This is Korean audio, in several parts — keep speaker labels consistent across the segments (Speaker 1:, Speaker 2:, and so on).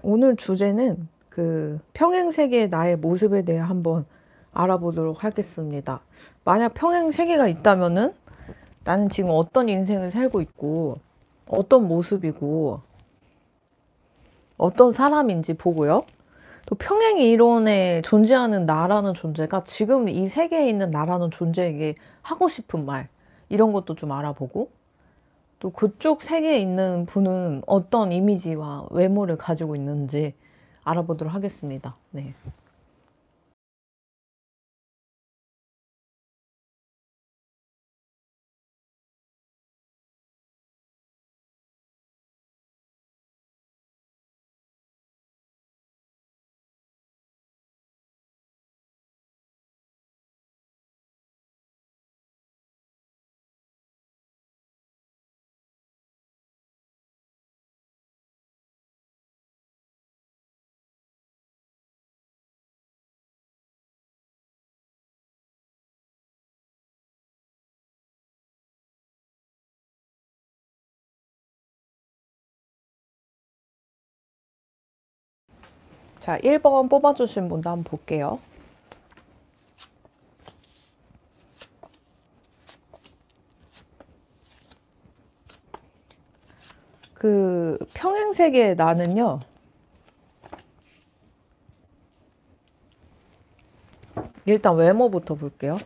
Speaker 1: 오늘 주제는 그 평행세계의 나의 모습에 대해 한번 알아보도록 하겠습니다. 만약 평행세계가 있다면은 나는 지금 어떤 인생을 살고 있고, 어떤 모습이고, 어떤 사람인지 보고요. 또 평행 이론에 존재하는 나라는 존재가 지금 이 세계에 있는 나라는 존재에게 하고 싶은 말, 이런 것도 좀 알아보고, 또 그쪽 세계에 있는 분은 어떤 이미지와 외모를 가지고 있는지 알아보도록 하겠습니다. 네. 자, 1번 뽑아주신 분도 한번 볼게요. 그 평행세계의 나는요, 일단 외모부터 볼게요.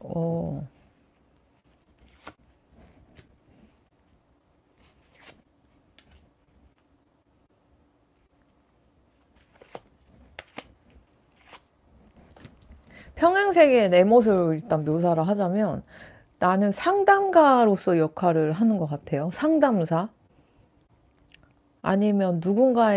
Speaker 1: 어, 평행세계의 내 모습을 일단 묘사를 하자면 나는 상담가로서 역할을 하는 것 같아요. 상담사. 아니면 누군가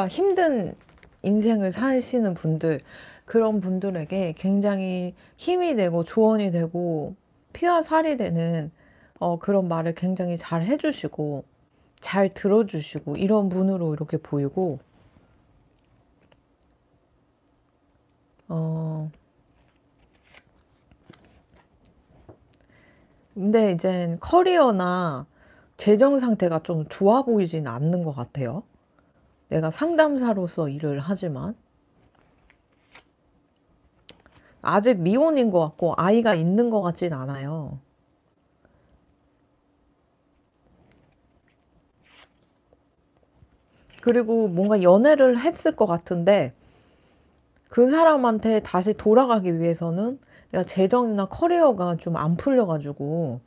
Speaker 1: 힘든 인생을 사시는 분들, 그런 분들에게 굉장히 힘이 되고 조언이 되고 피와 살이 되는 그런 말을 굉장히 잘 해주시고 잘 들어주시고 이런 분으로 이렇게 보이고, 어, 근데 이젠 커리어나 재정 상태가 좀 좋아 보이진 않는 것 같아요. 내가 상담사로서 일을 하지만 아직 미혼인 것 같고 아이가 있는 것 같진 않아요. 그리고 뭔가 연애를 했을 것 같은데 그 사람한테 다시 돌아가기 위해서는 내가 재정이나 커리어가 좀 안 풀려가지고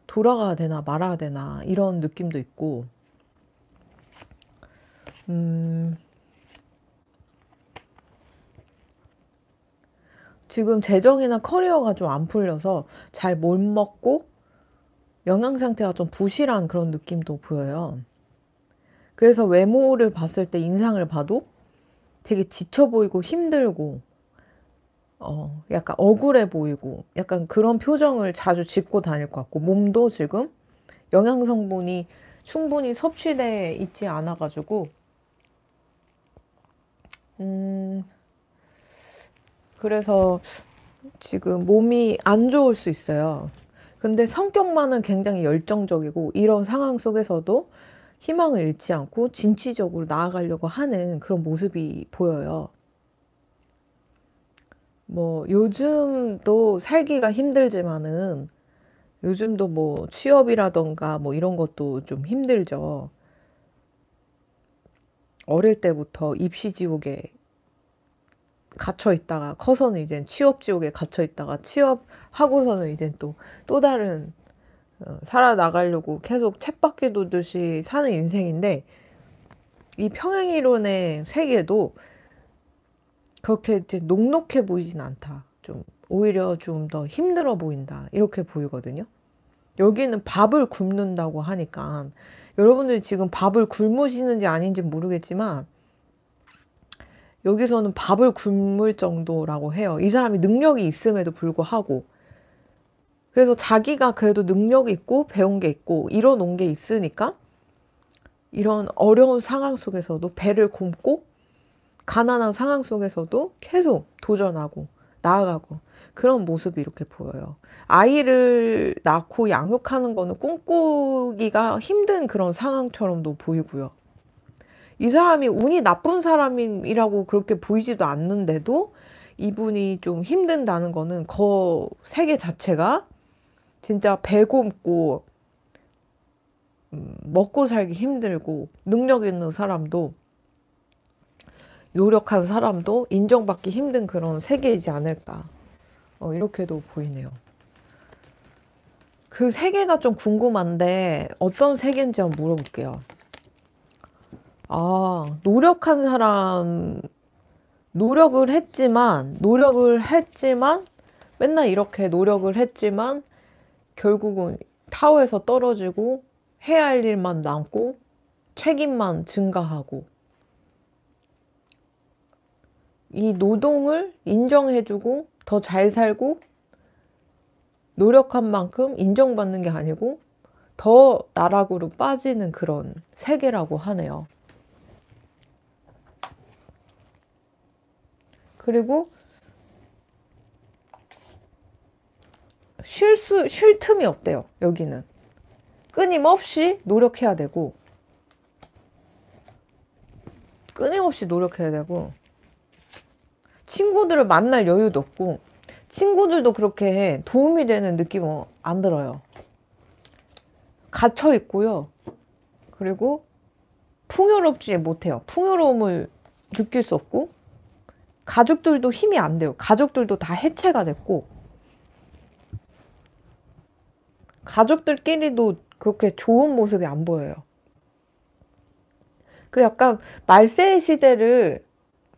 Speaker 1: 돌아가야 되나 말아야 되나 이런 느낌도 있고, 음, 지금 재정이나 커리어가 좀 안 풀려서 잘 못 먹고 영양 상태가 좀 부실한 그런 느낌도 보여요. 그래서 외모를 봤을 때 인상을 봐도 되게 지쳐 보이고 힘들고 약간 억울해 보이고 약간 그런 표정을 자주 짓고 다닐 것 같고, 몸도 지금 영양 성분이 충분히 섭취돼 있지 않아 가지고 음 그래서 지금 몸이 안 좋을 수 있어요. 근데 성격만은 굉장히 열정적이고 이런 상황 속에서도 희망을 잃지 않고 진취적으로 나아가려고 하는 그런 모습이 보여요. 뭐 요즘도 살기가 힘들지만은 요즘도 뭐 취업이라던가 뭐 이런 것도 좀 힘들죠. 어릴 때부터 입시 지옥에 갇혀 있다가 커서는 이제 취업 지옥에 갇혀 있다가 취업하고서는 이제 또 다른 살아나가려고 계속 쳇바퀴 돌듯이 사는 인생인데, 이 평행이론의 세계도 그렇게 이제 녹록해 보이진 않다. 좀 오히려 좀 더 힘들어 보인다. 이렇게 보이거든요. 여기는 밥을 굶는다고 하니까 여러분들이 지금 밥을 굶으시는지 아닌지 모르겠지만 여기서는 밥을 굶을 정도라고 해요. 이 사람이 능력이 있음에도 불구하고. 그래서 자기가 그래도 능력이 있고 배운 게 있고 이뤄놓은 게 있으니까 이런 어려운 상황 속에서도 배를 굶고 가난한 상황 속에서도 계속 도전하고 나아가고, 그런 모습이 이렇게 보여요. 아이를 낳고 양육하는 거는 꿈꾸기가 힘든 그런 상황처럼도 보이고요. 이 사람이 운이 나쁜 사람이라고 그렇게 보이지도 않는데도 이분이 좀 힘든다는 거는 그 세계 자체가 진짜 배고프고 먹고 살기 힘들고 능력 있는 사람도 노력한 사람도 인정받기 힘든 그런 세계이지 않을까 이렇게도 보이네요. 그 세계가 좀 궁금한데 어떤 세계인지 한번 물어볼게요. 아, 노력한 사람 노력을 했지만 맨날 이렇게 노력을 했지만 결국은 타워에서 떨어지고 해야 할 일만 남고 책임만 증가하고 이 노동을 인정해주고 더 잘 살고 노력한 만큼 인정받는 게 아니고 더 나락으로 빠지는 그런 세계라고 하네요. 그리고 쉴 틈이 없대요. 여기는 끊임없이 노력해야 되고 친구들을 만날 여유도 없고 친구들도 그렇게 도움이 되는 느낌은 안 들어요. 갇혀 있고요. 그리고 풍요롭지 못해요. 풍요로움을 느낄 수 없고 가족들도 힘이 안 돼요. 가족들도 다 해체가 됐고 가족들끼리도 그렇게 좋은 모습이 안 보여요. 그 약간 말세 시대를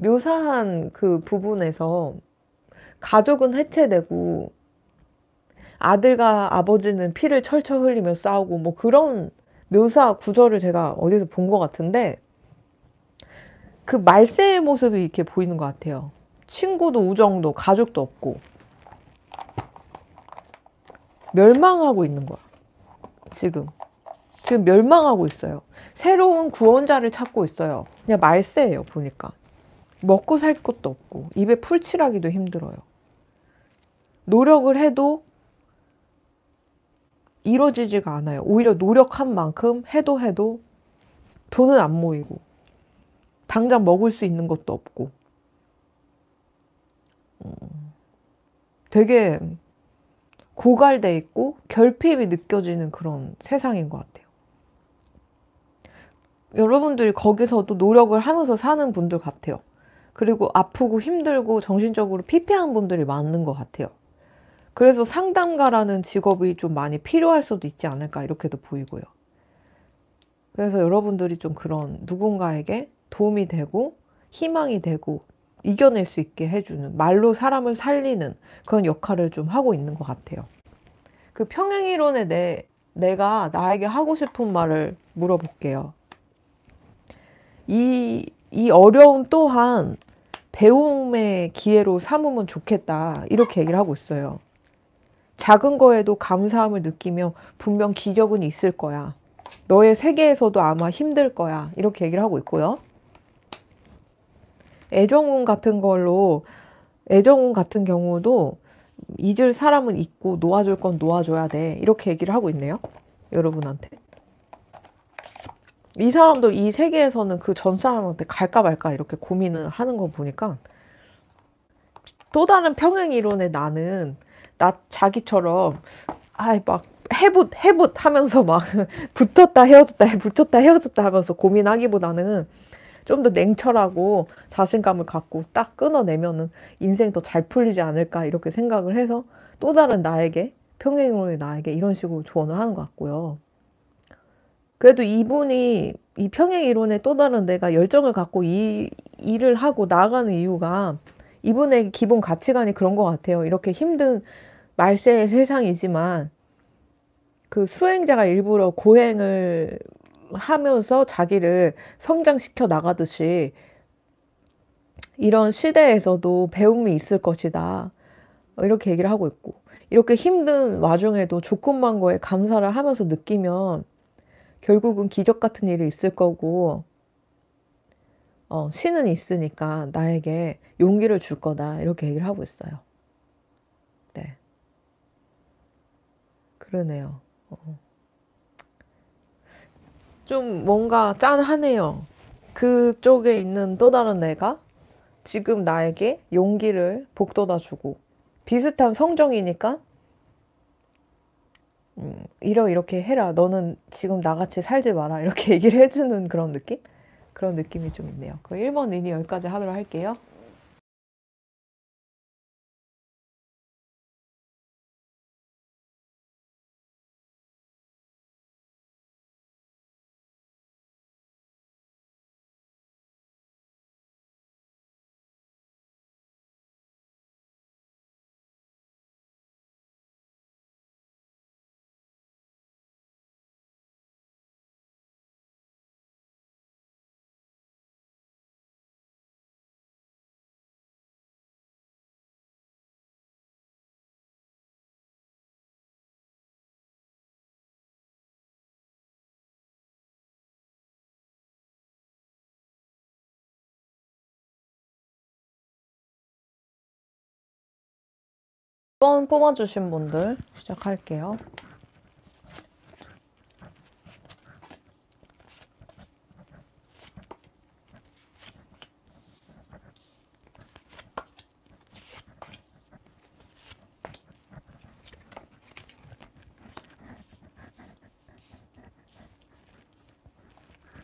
Speaker 1: 묘사한 그 부분에서 가족은 해체되고 아들과 아버지는 피를 철철 흘리며 싸우고 뭐 그런 묘사 구절을 제가 어디서 본 것 같은데 그 말세의 모습이 이렇게 보이는 것 같아요. 친구도 우정도 가족도 없고 멸망하고 있는 거야. 지금 멸망하고 있어요. 새로운 구원자를 찾고 있어요. 그냥 말세예요. 보니까 먹고 살 것도 없고 입에 풀칠하기도 힘들어요. 노력을 해도 이루어지지가 않아요. 오히려 노력한 만큼 해도 돈은 안 모이고 당장 먹을 수 있는 것도 없고 되게 고갈돼 있고 결핍이 느껴지는 그런 세상인 것 같아요. 여러분들이 거기서도 노력을 하면서 사는 분들 같아요. 그리고 아프고 힘들고 정신적으로 피폐한 분들이 많은 것 같아요. 그래서 상담가라는 직업이 좀 많이 필요할 수도 있지 않을까 이렇게도 보이고요. 그래서 여러분들이 좀 그런 누군가에게 도움이 되고 희망이 되고 이겨낼 수 있게 해주는 말로 사람을 살리는 그런 역할을 좀 하고 있는 것 같아요. 그 평행이론에 내가 나에게 하고 싶은 말을 물어볼게요. 이 어려움 또한 배움의 기회로 삼으면 좋겠다 이렇게 얘기를 하고 있어요. 작은 거에도 감사함을 느끼며 분명 기적은 있을 거야. 너의 세계에서도 아마 힘들 거야. 이렇게 얘기를 하고 있고요. 애정운 같은 경우도 잊을 사람은 잊고 놓아줄 건 놓아줘야 돼. 이렇게 얘기를 하고 있네요. 여러분한테. 이 사람도 이 세계에서는 그 전 사람한테 갈까 말까 이렇게 고민을 하는 거 보니까 또 다른 평행 이론의 나는 자기처럼 막 해붓 하면서 막 붙었다 헤어졌다 하면서 고민하기보다는 좀 더 냉철하고 자신감을 갖고 딱 끊어내면은 인생 더 잘 풀리지 않을까 이렇게 생각을 해서 또 다른 나에게 평행이론의 나에게 이런 식으로 조언을 하는 것 같고요. 그래도 이분이 이 평행이론의 또 다른 내가 열정을 갖고 이 일을 하고 나아가는 이유가 이분의 기본 가치관이 그런 것 같아요. 이렇게 힘든 말세의 세상이지만 그 수행자가 일부러 고행을 하면서 자기를 성장시켜 나가듯이 이런 시대에서도 배움이 있을 것이다. 이렇게 얘기를 하고 있고 이렇게 힘든 와중에도 조그만 거에 감사를 하면서 느끼면 결국은 기적 같은 일이 있을 거고 신은 있으니까 나에게 용기를 줄 거다. 이렇게 얘기를 하고 있어요. 그러네요. 좀 뭔가 짠하네요. 그쪽에 있는 또 다른 애가 지금 나에게 용기를 북돋아주고 비슷한 성정이니까 이렇게 해라. 너는 지금 나같이 살지 마라. 이렇게 얘기를 해주는 그런 느낌? 그런 느낌이 좀 있네요. 그 1번 리니 여기까지 하도록 할게요. 번 뽑아주신 분들 시작할게요.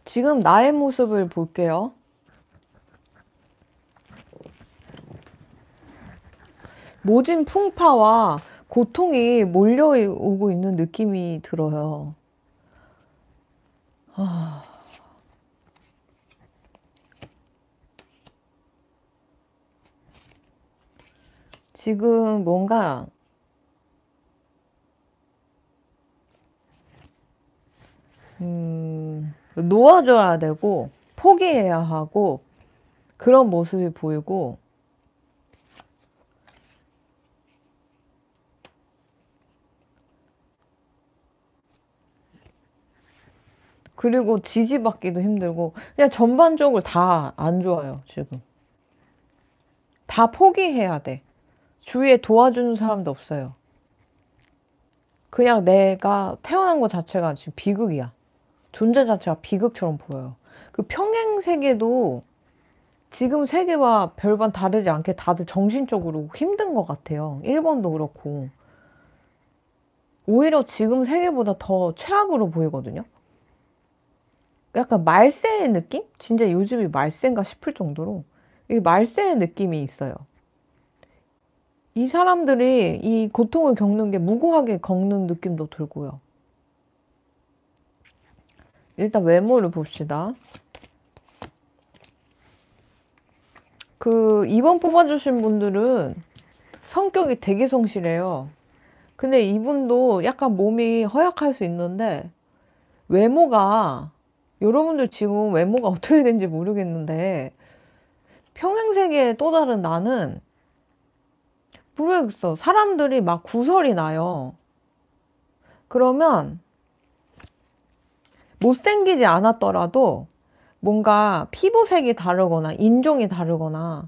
Speaker 1: 지금 나의 모습을 볼게요. 모진 풍파와 고통이 몰려오고 있는 느낌이 들어요. 지금 뭔가 놓아줘야 되고 포기해야 하고 그런 모습이 보이고, 그리고 지지받기도 힘들고 그냥 전반적으로 다 안 좋아요. 지금 다 포기해야 돼. 주위에 도와주는 사람도 없어요. 그냥 내가 태어난 것 자체가 지금 비극이야. 존재 자체가 비극처럼 보여요. 그 평행 세계도 지금 세계와 별반 다르지 않게 다들 정신적으로 힘든 것 같아요. 1번도 그렇고. 오히려 지금 세계보다 더 최악으로 보이거든요. 약간 말세의 느낌? 진짜 요즘이 말세인가 싶을 정도로 이 말세의 느낌이 있어요. 이 사람들이 이 고통을 겪는 게 무고하게 겪는 느낌도 들고요. 일단 외모를 봅시다. 그 2번 뽑아주신 분들은 성격이 되게 성실해요. 근데 이분도 약간 몸이 허약할 수 있는데 외모가, 여러분들 지금 외모가 어떻게 되는지 모르겠는데 평행세계의 또 다른 나는 모르겠어. 사람들이 막 구설이 나요. 그러면 못생기지 않았더라도 뭔가 피부색이 다르거나 인종이 다르거나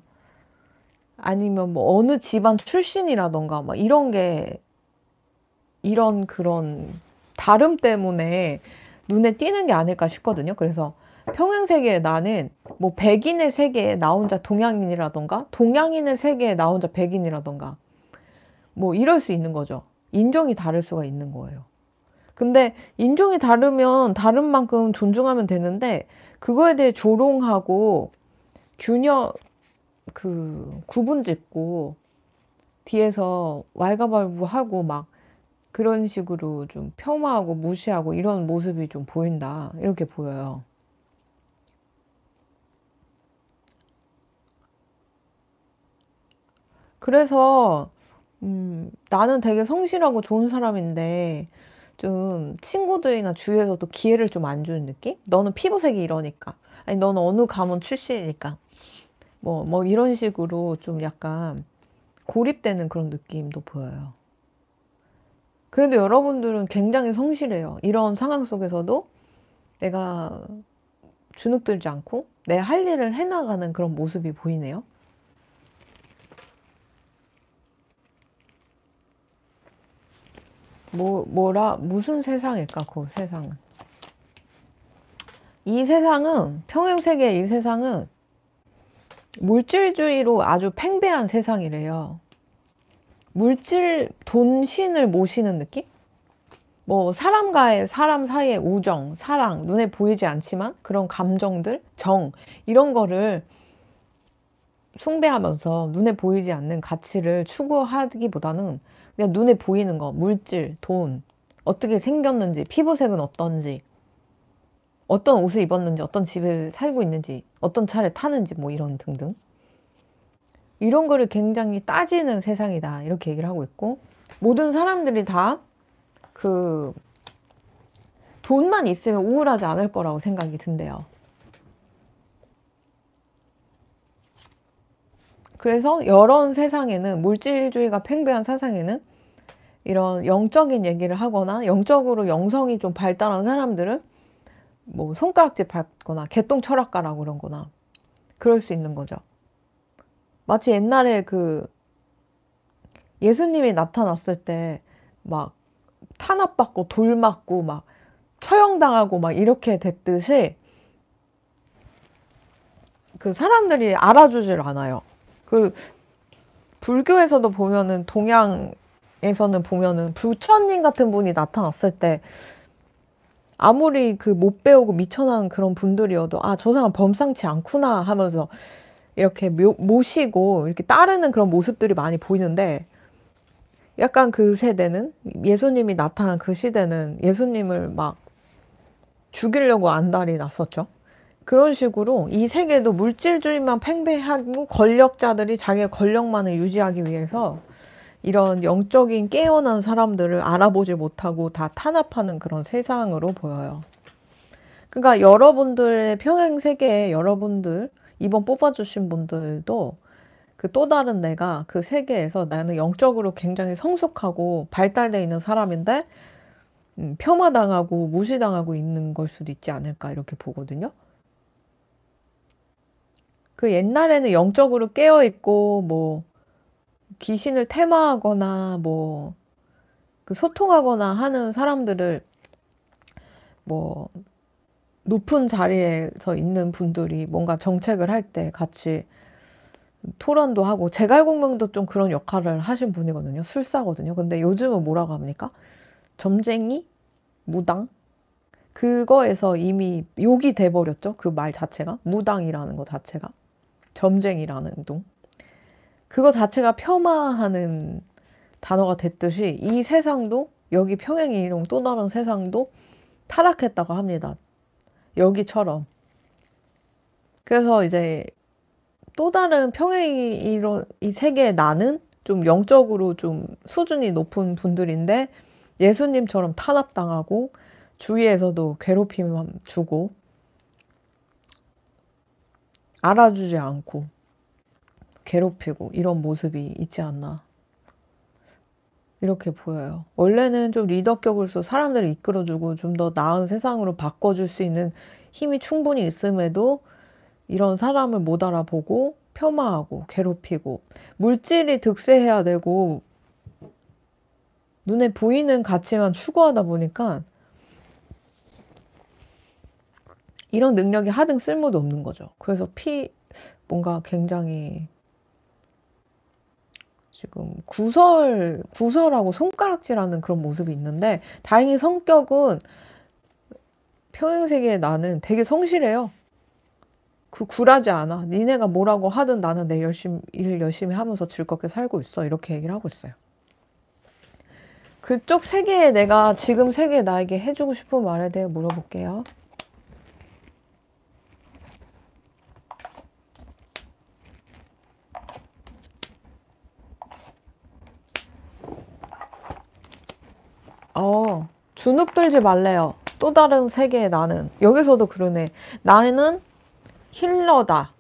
Speaker 1: 아니면 뭐 어느 집안 출신이라던가 막 이런 게, 이런 그런 다름 때문에 눈에 띄는 게 아닐까 싶거든요. 그래서 평행세계에 나는 뭐 백인의 세계에 나 혼자 동양인이라던가 동양인의 세계에 나 혼자 백인이라던가 뭐 이럴 수 있는 거죠. 인종이 다를 수가 있는 거예요. 근데 인종이 다르면 다른 만큼 존중하면 되는데 그거에 대해 조롱하고 균형, 그 구분 짓고 뒤에서 왈가왈부하고 막 그런 식으로 좀 폄하하고 무시하고 이런 모습이 좀 보인다. 이렇게 보여요. 그래서 나는 되게 성실하고 좋은 사람인데 좀 친구들이나 주위에서도 기회를 좀 안 주는 느낌? 너는 피부색이 이러니까. 아니, 너는 어느 가문 출신이니까. 뭐 이런 식으로 좀 약간 고립되는 그런 느낌도 보여요. 그래도 여러분들은 굉장히 성실해요. 이런 상황 속에서도 내가 주눅들지 않고 내 할 일을 해나가는 그런 모습이 보이네요. 무슨 세상일까, 그 세상은. 이 세상은, 평행세계의 이 세상은 물질주의로 아주 팽배한 세상이래요. 돈신을 모시는 느낌? 뭐, 사람 사이의 우정, 사랑, 눈에 보이지 않지만 그런 감정들, 이런 거를 숭배하면서 눈에 보이지 않는 가치를 추구하기보다는 그냥 눈에 보이는 거, 물질, 돈, 어떻게 생겼는지, 피부색은 어떤지, 어떤 옷을 입었는지, 어떤 집에 살고 있는지, 어떤 차를 타는지, 뭐 이런 등등. 이런 거를 굉장히 따지는 세상이다. 이렇게 얘기를 하고 있고, 모든 사람들이 다 돈만 있으면 우울하지 않을 거라고 생각이 든대요. 그래서 이런 세상에는, 물질주의가 팽배한 세상에는 이런 영적인 얘기를 하거나 영적으로 영성이 좀 발달한 사람들은 뭐 손가락질 밟거나 개똥 철학가라고 그런 거나 그럴 수 있는 거죠. 마치 옛날에 예수님이 나타났을 때 막 탄압받고 돌 맞고 막 처형당하고 막 이렇게 됐듯이 사람들이 알아주질 않아요. 불교에서도 보면은, 동양에서는 보면은 부처님 같은 분이 나타났을 때 아무리 못 배우고 미천한 그런 분들이어도 저 사람 범상치 않구나 하면서 이렇게 모시고 이렇게 따르는 그런 모습들이 많이 보이는데, 약간 그 세대는, 예수님이 나타난 그 시대는 예수님을 막 죽이려고 안달이 났었죠. 그런 식으로 이 세계도 물질주의만 팽배하고 권력자들이 자기의 권력만을 유지하기 위해서 이런 영적인 깨어난 사람들을 알아보지 못하고 다 탄압하는 그런 세상으로 보여요. 그러니까 여러분들의 평행세계에, 여러분들 이번 뽑아주신 분들도 또 다른 내가 그 세계에서 나는 영적으로 굉장히 성숙하고 발달되어 있는 사람인데 폄하당하고 무시당하고 있는 걸 수도 있지 않을까, 이렇게 보거든요. 옛날에는 영적으로 깨어있고 뭐 귀신을 테마하거나 뭐 소통하거나 하는 사람들을, 뭐 높은 자리에서 있는 분들이 뭔가 정책을 할 때 같이 토론도 하고, 제갈공명도 좀 그런 역할을 하신 분이거든요. 술사거든요. 근데 요즘은 뭐라고 합니까? 점쟁이? 무당? 그거에서 이미 욕이 돼버렸죠. 그 말 자체가. 무당이라는 거 자체가. 점쟁이라는 둥. 그거 자체가 폄하하는 단어가 됐듯이 이 세상도, 여기 평행이 이론 또 다른 세상도 타락했다고 합니다. 여기처럼. 그래서 이제 또 다른 평행이 이론, 이 세계에 나는 좀 영적으로 좀 수준이 높은 분들인데 예수님처럼 탄압당하고 주위에서도 괴롭힘 주고 알아주지 않고 괴롭히고 이런 모습이 있지 않나, 이렇게 보여요. 원래는 좀 리더격으로서 사람들을 이끌어주고 좀 더 나은 세상으로 바꿔줄 수 있는 힘이 충분히 있음에도 이런 사람을 못 알아보고 폄하하고 괴롭히고, 물질이 득세해야 되고 눈에 보이는 가치만 추구하다 보니까 이런 능력이 하등 쓸모도 없는 거죠. 그래서 뭔가 굉장히 지금 구설하고 손가락질하는 그런 모습이 있는데, 다행히 성격은 평행세계에 나는 되게 성실해요. 굴하지 않아. 니네가 뭐라고 하든 나는 일 열심히 하면서 즐겁게 살고 있어. 이렇게 얘기를 하고 있어요. 그쪽 세계에 내가 지금 세계에 나에게 해주고 싶은 말에 대해 물어볼게요. 주눅 들지 말래요. 또 다른 세계에 나는. 여기서도 그러네. 나는 힐러다.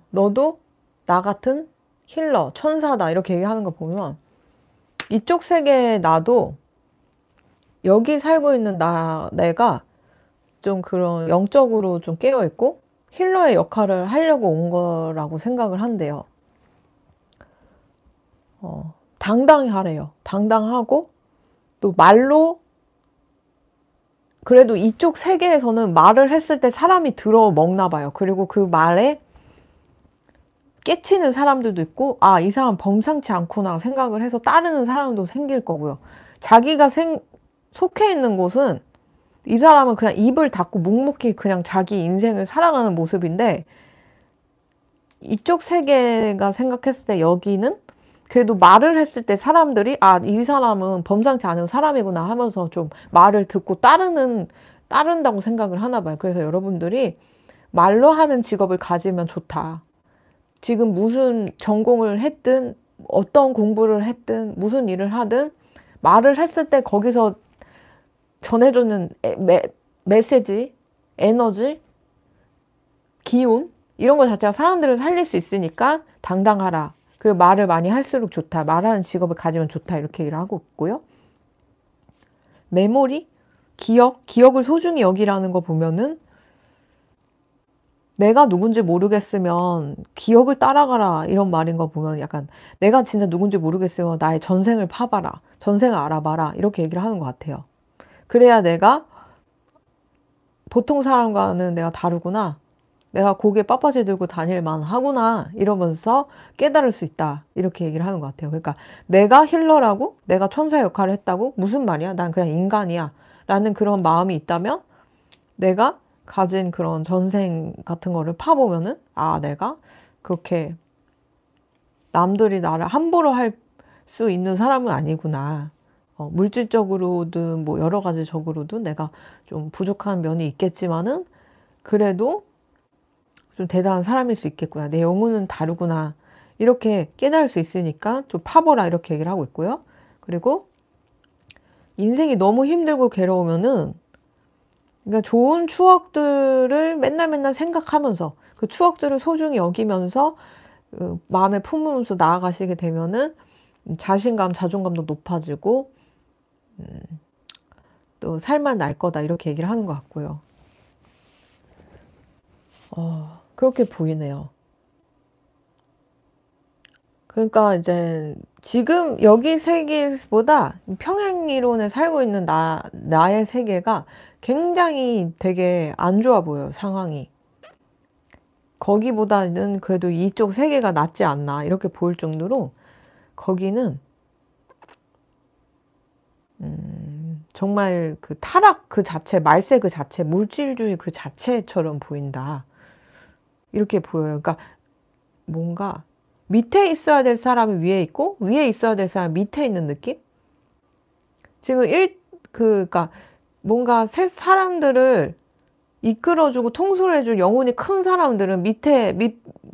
Speaker 1: 너도 나 같은 힐러, 천사다. 이렇게 얘기하는 거 보면 이쪽 세계에 나도 여기 살고 있는 내가 좀 그런 영적으로 좀 깨어있고 힐러의 역할을 하려고 온 거라고 생각을 한대요. 당당히 하래요. 당당하고 또 말로, 그래도 이쪽 세계에서는 말을 했을 때 사람이 들어 먹나 봐요. 그리고 그 말에 깨치는 사람들도 있고, 아, 이 사람 범상치 않구나 생각을 해서 따르는 사람도 생길 거고요. 자기가 속해 있는 곳은 이 사람은 그냥 입을 닫고 묵묵히 그냥 자기 인생을 살아가는 모습인데, 이쪽 세계가 생각했을 때 여기는 그래도 말을 했을 때 사람들이 아, 이 사람은 범상치 않은 사람이구나 하면서 좀 말을 듣고 따른다고 생각을 하나 봐요. 그래서 여러분들이 말로 하는 직업을 가지면 좋다. 지금 무슨 전공을 했든 어떤 공부를 했든 무슨 일을 하든 말을 했을 때 거기서 전해주는 메시지, 에너지, 기운 이런 거 자체가 사람들을 살릴 수 있으니까 당당하라. 그리고 말을 많이 할수록 좋다. 말하는 직업을 가지면 좋다. 이렇게 얘기를 하고 있고요. 메모리, 기억을 소중히 여기라는 거 보면은 내가 누군지 모르겠으면 기억을 따라가라 이런 말인 거 보면 약간 내가 진짜 누군지 모르겠으면 나의 전생을 파봐라. 전생을 알아봐라. 이렇게 얘기를 하는 것 같아요. 그래야 내가 보통 사람과는 내가 다르구나. 내가 고개 빳빳이 들고 다닐만 하구나 이러면서 깨달을 수 있다 이렇게 얘기를 하는 것 같아요. 그러니까 내가 힐러라고 내가 천사 역할을 했다고 무슨 말이야? 난 그냥 인간이야 라는 그런 마음이 있다면 내가 가진 그런 전생 같은 거를 파보면은 아, 내가 그렇게 남들이 나를 함부로 할 수 있는 사람은 아니구나. 물질적으로든 뭐 여러 가지 적으로도 내가 좀 부족한 면이 있겠지만은 그래도 좀 대단한 사람일 수 있겠구나. 내 영혼은 다르구나. 이렇게 깨달을 수 있으니까 좀 파보라 이렇게 얘기를 하고 있고요. 그리고 인생이 너무 힘들고 괴로우면은 그러니까 좋은 추억들을 맨날 생각하면서 그 추억들을 소중히 여기면서 마음에 품으면서 나아가시게 되면은 자신감, 자존감도 높아지고 또 살만 날 거다 이렇게 얘기를 하는 것 같고요. 그렇게 보이네요. 그러니까 이제 지금 여기 세계보다 평행이론에 살고 있는 나의 세계가 굉장히 되게 안 좋아 보여요, 상황이. 거기보다는 그래도 이쪽 세계가 낫지 않나 이렇게 보일 정도로 거기는 정말 그 타락 그 자체, 말세 그 자체, 물질주의 그 자체처럼 보인다. 이렇게 보여요. 그러니까 뭔가 밑에 있어야 될 사람이 위에 있고 위에 있어야 될 사람이 밑에 있는 느낌? 지금 그러니까 뭔가 사람들을 이끌어주고 통솔해줄 영혼이 큰 사람들은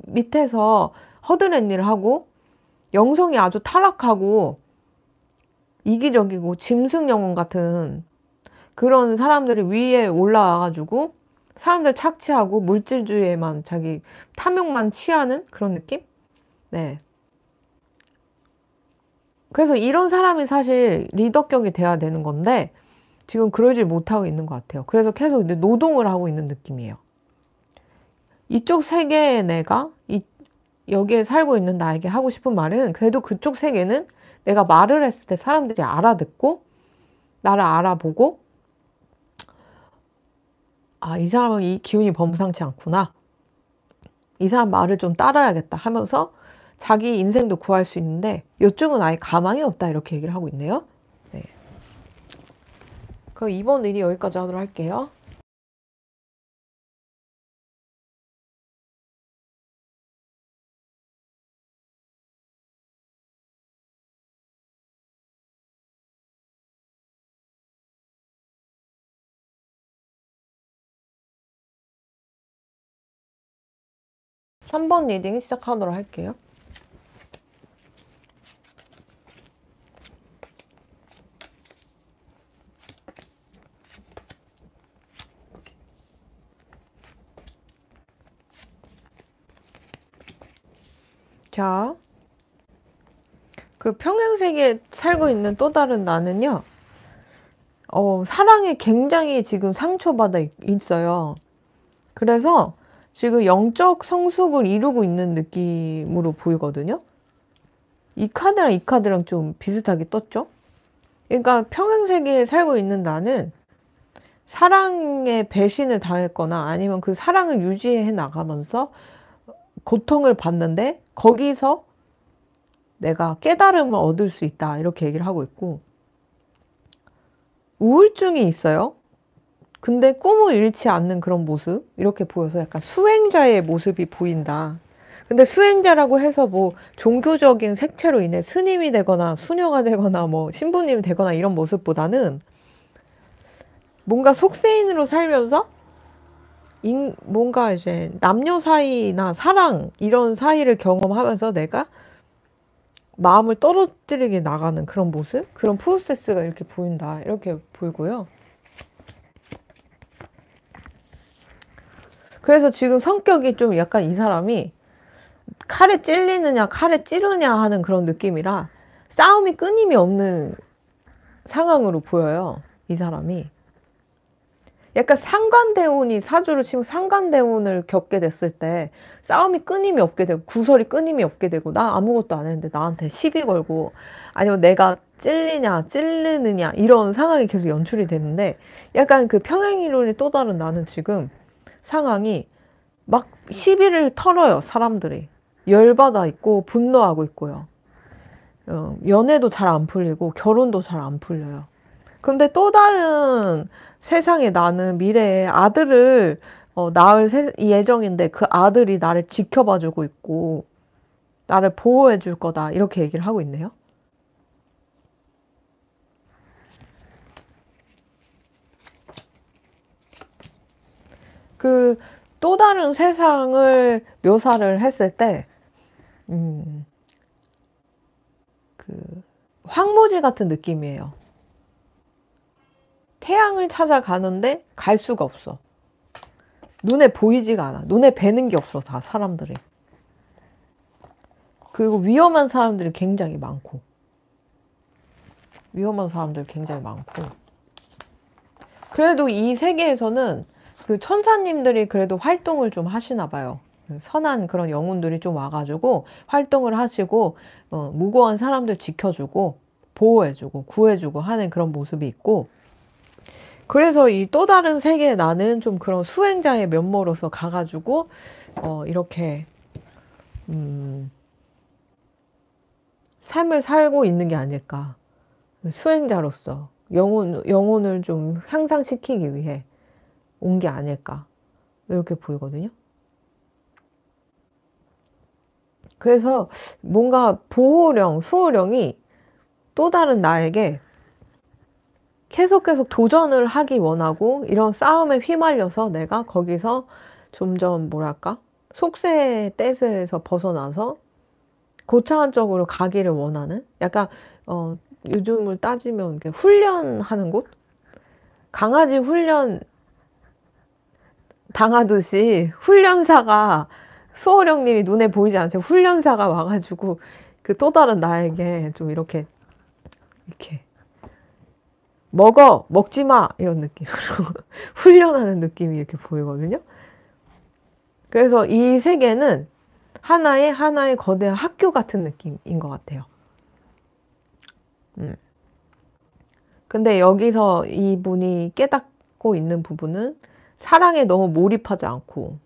Speaker 1: 밑에서 허드렛 일을 하고 영성이 아주 타락하고 이기적이고 짐승 영혼 같은 그런 사람들이 위에 올라와가지고 사람들 착취하고 물질주의에만 자기 탐욕만 취하는 그런 느낌? 네. 그래서 이런 사람이 사실 리더격이 돼야 되는 건데 지금 그러질 못하고 있는 것 같아요. 그래서 계속 노동을 하고 있는 느낌이에요. 이쪽 세계의 내가 여기에 살고 있는 나에게 하고 싶은 말은 그래도 그쪽 세계는 내가 말을 했을 때 사람들이 알아듣고 나를 알아보고 아, 이 사람은 이 기운이 범상치 않구나. 이 사람 말을 좀 따라야겠다 하면서 자기 인생도 구할 수 있는데 이쪽은 아예 가망이 없다 이렇게 얘기를 하고 있네요. 네. 그럼 이번 일이 여기까지 하도록 할게요. 삼 번 리딩 시작하도록 할게요. 자, 그 평행세계에 살고 있는 또 다른 나는요, 사랑에 굉장히 지금 상처받아 있어요. 그래서 지금 영적 성숙을 이루고 있는 느낌으로 보이거든요. 이 카드랑 좀 비슷하게 떴죠? 그러니까 평행세계에 살고 있는 나는 사랑에 배신을 당했거나 아니면 그 사랑을 유지해 나가면서 고통을 받는데 거기서 내가 깨달음을 얻을 수 있다 이렇게 얘기를 하고 있고, 우울증이 있어요. 근데 꿈을 잃지 않는 그런 모습 이렇게 보여서 약간 수행자의 모습이 보인다. 근데 수행자라고 해서 뭐 종교적인 색채로 인해 스님이 되거나 수녀가 되거나 뭐 신부님이 되거나 이런 모습보다는 뭔가 속세인으로 살면서 뭔가 이제 남녀 사이나 사랑 이런 사이를 경험하면서 내가 마음을 떨어뜨리게 나가는 그런 모습? 그런 프로세스가 이렇게 보인다. 이렇게 보이고요. 그래서 지금 성격이 좀 약간 이 사람이 칼에 찔리느냐 칼에 찌르냐 하는 그런 느낌이라 싸움이 끊임이 없는 상황으로 보여요. 이 사람이. 약간 상관대운이 사주를 치고 상관대운을 겪게 됐을 때 싸움이 끊임이 없게 되고 구설이 끊임이 없게 되고 나 아무것도 안 했는데 나한테 시비 걸고 아니면 내가 찔리냐 찔르느냐 이런 상황이 계속 연출이 되는데, 약간 그 평행이론이 또 다른 나는 지금 상황이 막 시비를 털어요. 사람들이 열받아 있고 분노하고 있고요. 연애도 잘 안 풀리고 결혼도 잘 안 풀려요. 근데 또 다른 세상에 나는 미래에 아들을 낳을 예정인데 그 아들이 나를 지켜봐 주고 있고 나를 보호해 줄 거다 이렇게 얘기를 하고 있네요. 그 또 다른 세상을 묘사를 했을 때 그 황무지 같은 느낌이에요. 태양을 찾아가는데 갈 수가 없어. 눈에 보이지가 않아. 눈에 뵈는 게 없어, 다 사람들이. 그리고 위험한 사람들이 굉장히 많고. 위험한 사람들이 굉장히 많고. 그래도 이 세계에서는 그 천사님들이 그래도 활동을 좀 하시나 봐요. 선한 그런 영혼들이 좀 와가지고 활동을 하시고 무고한 사람들 지켜주고 보호해주고 구해주고 하는 그런 모습이 있고, 그래서 이 또 다른 세계에 나는 좀 그런 수행자의 면모로서 가가지고 이렇게 삶을 살고 있는 게 아닐까. 수행자로서 영혼을 좀 향상시키기 위해 온 게 아닐까 이렇게 보이거든요. 그래서 뭔가 보호령, 수호령이 또 다른 나에게 계속 도전을 하기 원하고 이런 싸움에 휘말려서 내가 거기서 점점 뭐랄까 속세 떼스에서 벗어나서 고차원 쪽으로 가기를 원하는, 약간 요즘을 따지면 이렇게 훈련하는 곳? 강아지 훈련 당하듯이 훈련사가, 수호령님이 눈에 보이지 않죠. 훈련사가 와가지고 그 또 다른 나에게 좀 이렇게 먹지 마 이런 느낌으로 훈련하는 느낌이 이렇게 보이거든요. 그래서 이 세계는 하나의 거대한 학교 같은 느낌인 것 같아요. 근데 여기서 이분이 깨닫고 있는 부분은 사랑에 너무 몰입하지 않고,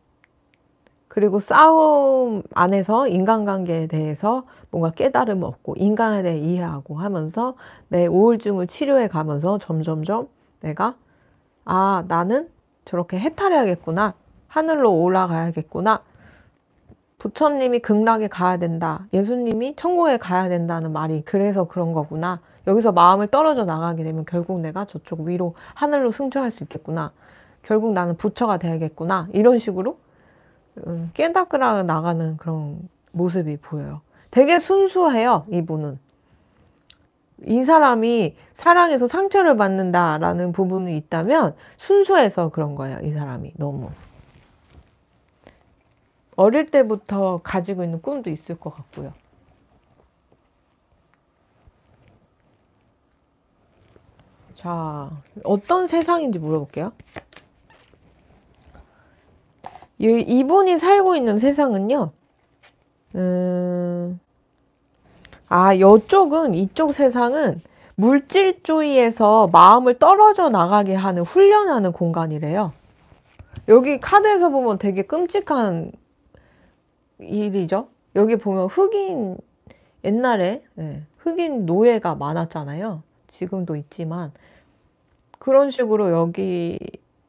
Speaker 1: 그리고 싸움 안에서 인간관계에 대해서 뭔가 깨달음을 얻고 인간에 대해 이해하고 하면서 내 우울증을 치료해 가면서 점점점 내가 나는 저렇게 해탈해야겠구나, 하늘로 올라가야겠구나, 부처님이 극락에 가야 된다, 예수님이 천국에 가야 된다는 말이 그래서 그런 거구나, 여기서 마음을 떨어져 나가게 되면 결국 내가 저쪽 위로 하늘로 승천할 수 있겠구나, 결국 나는 부처가 돼야겠구나, 이런 식으로 깨닫으러 나가는 그런 모습이 보여요. 되게 순수해요, 이분은. 이 사람이 사랑에서 상처를 받는다라는 부분이 있다면 순수해서 그런 거예요. 이 사람이 너무 어릴 때부터 가지고 있는 꿈도 있을 것 같고요. 자, 어떤 세상인지 물어볼게요. 이분이 살고 있는 세상은요, 이쪽 세상은 물질주의에서 마음을 떨어져 나가게 하는 훈련하는 공간이래요. 여기 카드에서 보면 되게 끔찍한 일이죠. 여기 보면 흑인 옛날에 흑인 노예가 많았잖아요. 지금도 있지만 그런 식으로 여기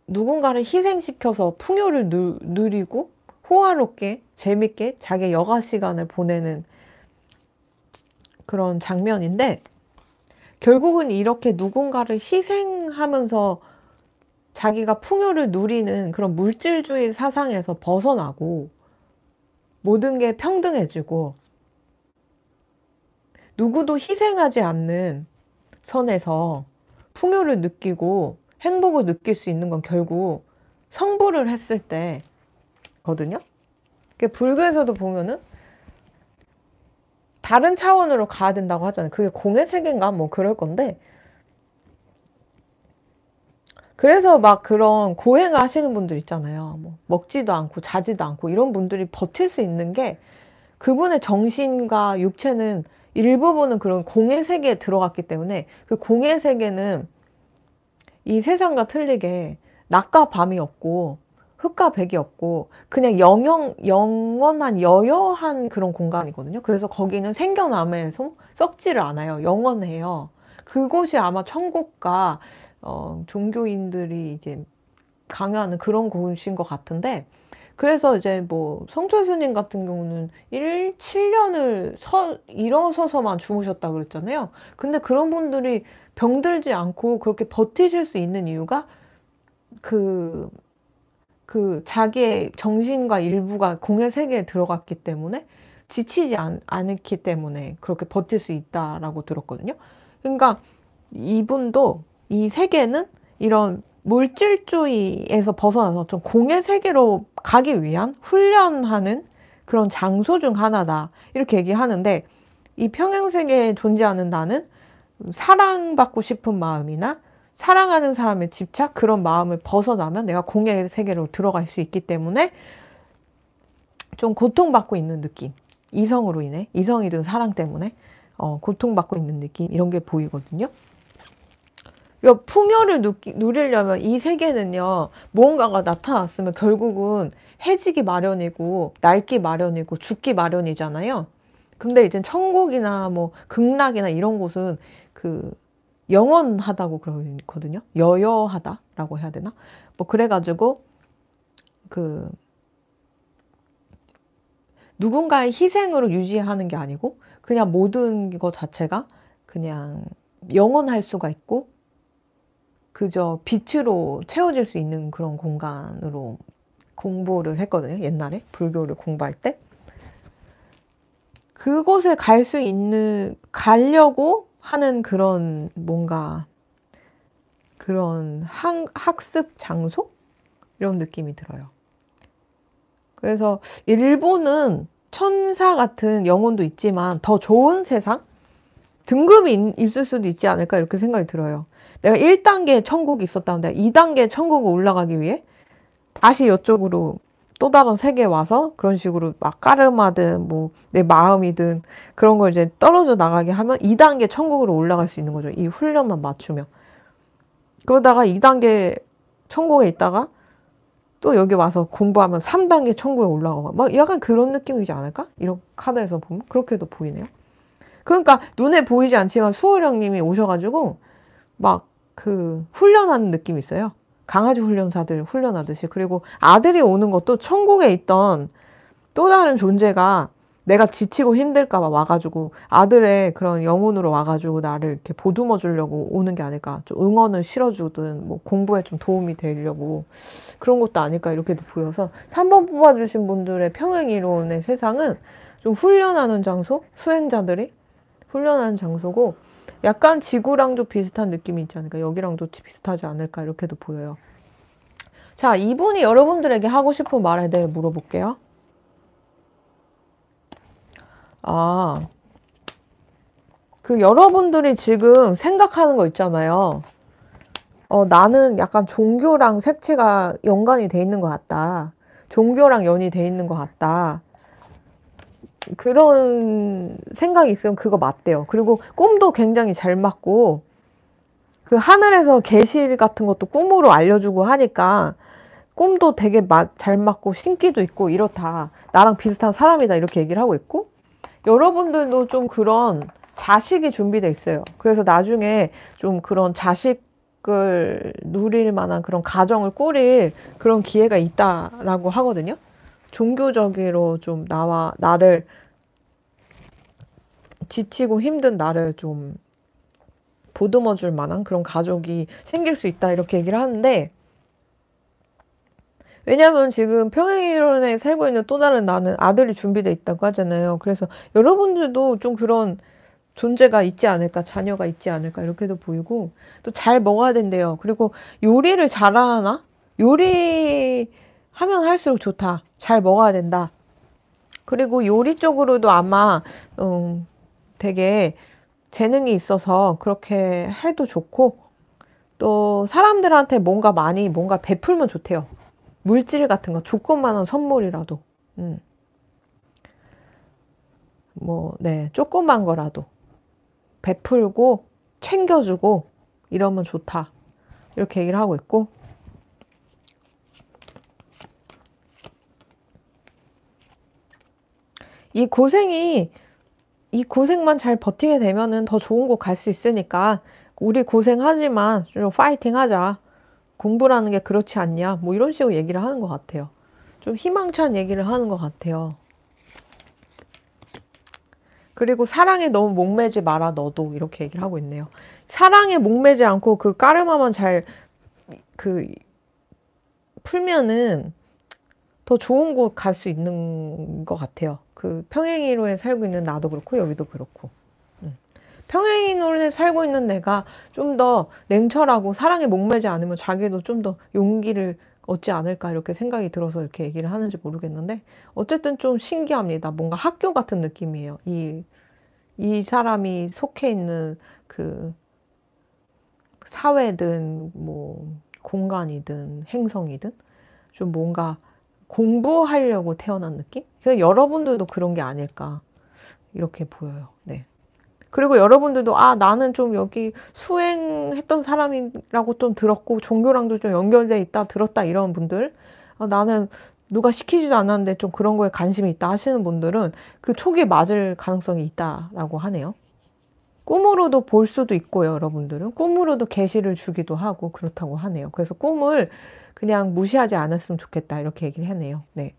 Speaker 1: 누군가를 희생시켜서 풍요를 누리고 호화롭게 재밌게 자기 여가 시간을 보내는 그런 장면인데, 결국은 이렇게 누군가를 희생하면서 자기가 풍요를 누리는 그런 물질주의 사상에서 벗어나고 모든 게 평등해지고 누구도 희생하지 않는 선에서 풍요를 느끼고 행복을 느낄 수 있는 건 결국 성불을 했을 때거든요. 불교에서도 보면은 다른 차원으로 가야 된다고 하잖아요. 그게 공의 세계인가 뭐 그럴 건데, 그래서 막 그런 고행을 하시는 분들 있잖아요. 뭐 먹지도 않고 자지도 않고 이런 분들이 버틸 수 있는 게, 그분의 정신과 육체는 일부분은 그런 공의 세계에 들어갔기 때문에, 그 공의 세계는 이 세상과 틀리게 낮과 밤이 없고 흑과 백이 없고 그냥 영원한 여여한 그런 공간이거든요. 그래서 거기는 생겨남에서 썩지를 않아요. 영원해요. 그곳이 아마 천국과 종교인들이 이제 강요하는 그런 곳인 것 같은데, 그래서 이제 뭐 성철스님 같은 경우는 7년을 일어서서만 주무셨다 그랬잖아요. 근데 그런 분들이 병들지 않고 그렇게 버티실 수 있는 이유가 그 자기의 정신과 일부가 공의 세계에 들어갔기 때문에, 지치지 않기 때문에 그렇게 버틸 수 있다라고 들었거든요. 그러니까 이분도 이 세계는 이런 물질주의에서 벗어나서 좀 공의 세계로 가기 위한 훈련하는 그런 장소 중 하나다, 이렇게 얘기하는데, 이 평행세계에 존재하는 나는 사랑받고 싶은 마음이나 사랑하는 사람의 집착, 그런 마음을 벗어나면 내가 공의 세계로 들어갈 수 있기 때문에 좀 고통받고 있는 느낌, 이성으로 인해, 이성이든 사랑 때문에 고통받고 있는 느낌, 이런 게 보이거든요. 풍요를 누리려면 이 세계는요, 무언가가 나타났으면 결국은 해지기 마련이고 낡기 마련이고 죽기 마련이잖아요. 근데 이제 천국이나 뭐 극락이나 이런 곳은 영원하다고 그러거든요. 여여하다라고 해야 되나? 뭐 그래가지고 누군가의 희생으로 유지하는 게 아니고 그냥 모든 것 자체가 그냥 영원할 수가 있고 그저 빛으로 채워질 수 있는 그런 공간으로 공부를 했거든요. 옛날에 불교를 공부할 때. 그곳에 가려고 하는 그런 뭔가 그런 학습 장소? 이런 느낌이 들어요. 그래서 일부는 천사 같은 영혼도 있지만 더 좋은 세상? 등급이 있을 수도 있지 않을까, 이렇게 생각이 들어요. 내가 1단계 천국이 있었다면 내가 2단계 천국을 올라가기 위해 다시 이쪽으로 또 다른 세계에 와서 그런 식으로 막 까르마든 뭐 내 마음이든 그런 걸 이제 떨어져 나가게 하면 2단계 천국으로 올라갈 수 있는 거죠. 이 훈련만 맞추면. 그러다가 2단계 천국에 있다가 또 여기 와서 공부하면 3단계 천국에 올라가고 막 약간 그런 느낌이지 않을까? 이런 카드에서 보면 그렇게도 보이네요. 그러니까 눈에 보이지 않지만 수호령님이 오셔가지고 막 훈련하는 느낌이 있어요. 강아지 훈련사들 훈련하듯이. 그리고 아들이 오는 것도 천국에 있던 또 다른 존재가 내가 지치고 힘들까봐 와가지고 아들의 그런 영혼으로 와가지고 나를 이렇게 보듬어 주려고 오는 게 아닐까. 좀 응원을 실어주든 뭐 공부에 좀 도움이 되려고 그런 것도 아닐까, 이렇게도 보여서 3번 뽑아주신 분들의 평행이론의 세상은 좀 훈련하는 장소? 수행자들이 훈련하는 장소고 약간 지구랑 좀 비슷한 느낌이 있지 않을까, 여기랑도 비슷하지 않을까, 이렇게도 보여요. 자, 이분이 여러분들에게 하고 싶은 말에 대해 물어볼게요. 여러분들이 지금 생각하는 거 있잖아요. 나는 약간 종교랑 색채가 연관이 돼 있는 것 같다. 종교랑 연이 돼 있는 것 같다. 그런 생각이 있으면 그거 맞대요. 그리고 꿈도 굉장히 잘 맞고 그 하늘에서 계시 같은 것도 꿈으로 알려주고 하니까 꿈도 되게 잘 맞고 신기도 있고 이렇다. 나랑 비슷한 사람이다 이렇게 얘기를 하고 있고 여러분들도 좀 그런 자식이 준비돼 있어요. 그래서 나중에 좀 그런 자식을 누릴 만한 그런 가정을 꾸릴 그런 기회가 있다라고 하거든요. 종교적으로 좀 나를 지치고 힘든 나를 좀 보듬어 줄 만한 그런 가족이 생길 수 있다 이렇게 얘기를 하는데 왜냐면 지금 평행이론에 살고 있는 또 다른 나는 아들이 준비돼 있다고 하잖아요. 그래서 여러분들도 좀 그런 존재가 있지 않을까, 자녀가 있지 않을까 이렇게도 보이고 또 잘 먹어야 된대요. 그리고 요리를 잘하나? 요리하면 할수록 좋다. 잘 먹어야 된다. 그리고 요리 쪽으로도 아마 되게 재능이 있어서 그렇게 해도 좋고 또 사람들한테 뭔가 베풀면 좋대요. 물질 같은 거 조그마한 선물이라도 네, 조그만 거라도 베풀고 챙겨주고 이러면 좋다 이렇게 얘기를 하고 있고 이 고생만 잘 버티게 되면은 더 좋은 곳 갈 수 있으니까 우리 고생하지만 좀 파이팅 하자. 공부라는 게 그렇지 않냐? 뭐 이런 식으로 얘기를 하는 것 같아요. 좀 희망찬 얘기를 하는 것 같아요. 그리고 사랑에 너무 목매지 마라 너도 이렇게 얘기를 하고 있네요. 사랑에 목매지 않고 그 까르마만 잘 풀면은 더 좋은 곳 갈 수 있는 것 같아요. 그 평행이론에 살고 있는 나도 그렇고 여기도 그렇고 평행이론에 살고 있는 내가 좀 더 냉철하고 사랑에 목매지 않으면 자기도 좀 더 용기를 얻지 않을까 이렇게 생각이 들어서 이렇게 얘기를 하는지 모르겠는데 어쨌든 좀 신기합니다. 뭔가 학교 같은 느낌이에요. 이 사람이 속해 있는 그 사회든 뭐 공간이든 행성이든 좀 뭔가 공부하려고 태어난 느낌? 그래서 여러분들도 그런 게 아닐까 이렇게 보여요. 네. 그리고 여러분들도 나는 좀 여기 수행했던 사람이라고 좀 들었고 종교랑도 좀 연결돼 있다 들었다 이런 분들 나는 누가 시키지도 않았는데 좀 그런 거에 관심이 있다 하시는 분들은 그 촉이 맞을 가능성이 있다라고 하네요. 꿈으로도 볼 수도 있고요. 여러분들은 꿈으로도 계시를 주기도 하고 그렇다고 하네요. 그래서 꿈을 그냥 무시하지 않았으면 좋겠다 이렇게 얘기를 하네요. 네.